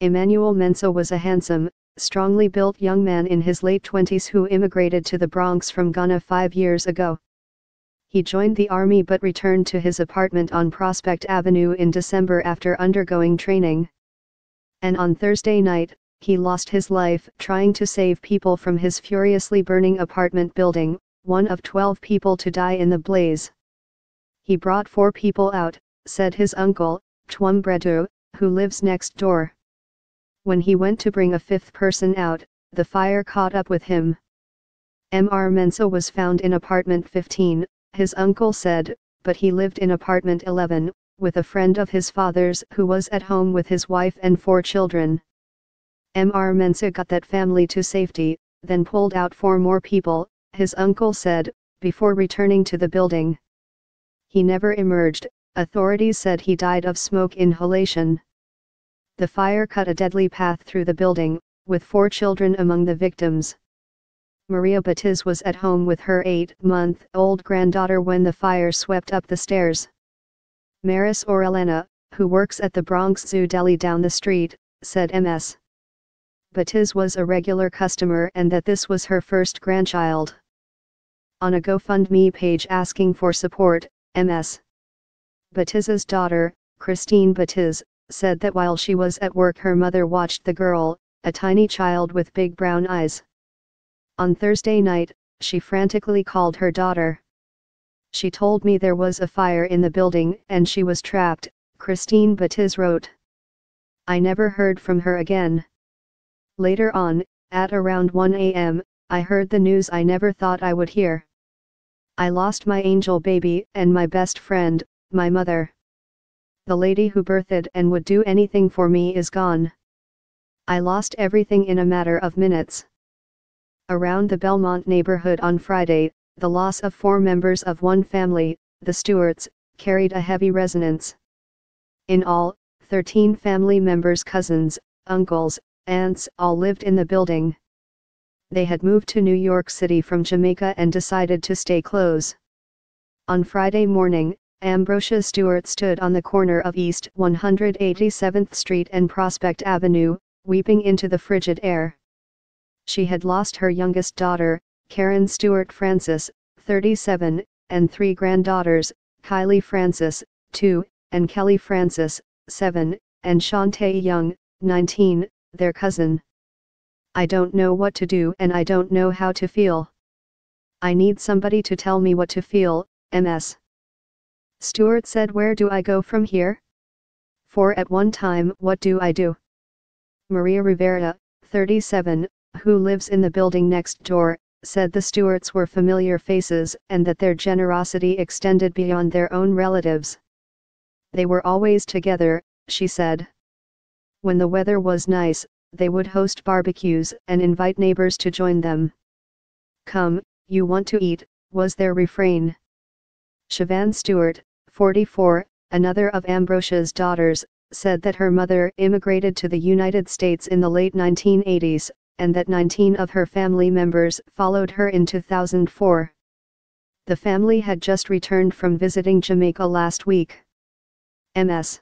Emmanuel Mensah was a handsome, strongly built young man in his late 20s who immigrated to the Bronx from Ghana 5 years ago. He joined the army but returned to his apartment on Prospect Avenue in December after undergoing training. And on Thursday night, he lost his life trying to save people from his furiously burning apartment building, one of 12 people to die in the blaze. He brought 4 people out, said his uncle, Twum Bredu, who lives next door. When he went to bring a 5th person out, the fire caught up with him. Mr. Mensah was found in apartment 15, his uncle said, but he lived in apartment 11, with a friend of his father's who was at home with his wife and 4 children. Mr. Mensah got that family to safety, then pulled out 4 more people, his uncle said, before returning to the building. He never emerged. Authorities said he died of smoke inhalation. The fire cut a deadly path through the building, with 4 children among the victims. Maria Batiz was at home with her 8-month-old granddaughter when the fire swept up the stairs. Maris Orellana, who works at the Bronx Zoo deli down the street, said Ms. Batiz was a regular customer and that this was her first grandchild. On a GoFundMe page asking for support, Ms. Batiz's daughter, Christine Batiz, said that while she was at work her mother watched the girl, a tiny child with big brown eyes. On Thursday night, she frantically called her daughter. She told me there was a fire in the building and she was trapped, Christine Batiz wrote. I never heard from her again. Later on, at around 1 a.m., I heard the news I never thought I would hear. I lost my angel baby and my best friend, my mother. The lady who birthed and would do anything for me is gone. I lost everything in a matter of minutes. Around the Belmont neighborhood on Friday, the loss of 4 members of one family, the Stewarts, carried a heavy resonance. In all, 13 family members, cousins, uncles, aunts, all lived in the building. They had moved to New York City from Jamaica and decided to stay close. On Friday morning, Ambrosia Stewart stood on the corner of East 187th Street and Prospect Avenue, weeping into the frigid air. She had lost her youngest daughter, Karen Stewart Francis, 37, and 3 granddaughters, Kylie Francis, 2, and Kelly Francis, 7, and Shantae Young, 19, their cousin. I don't know what to do and I don't know how to feel. I need somebody to tell me what to feel, Ms. Stewart said. Where do I go from here? For at one time, what do I do? Maria Rivera, 37, who lives in the building next door, said the Stewarts were familiar faces and that their generosity extended beyond their own relatives. They were always together, she said. When the weather was nice, they would host barbecues and invite neighbors to join them. Come, you want to eat, was their refrain. Siobhan Stewart, 44, another of Ambrosia's daughters, said that her mother immigrated to the United States in the late 1980s, and that 19 of her family members followed her in 2004. The family had just returned from visiting Jamaica last week. Ms.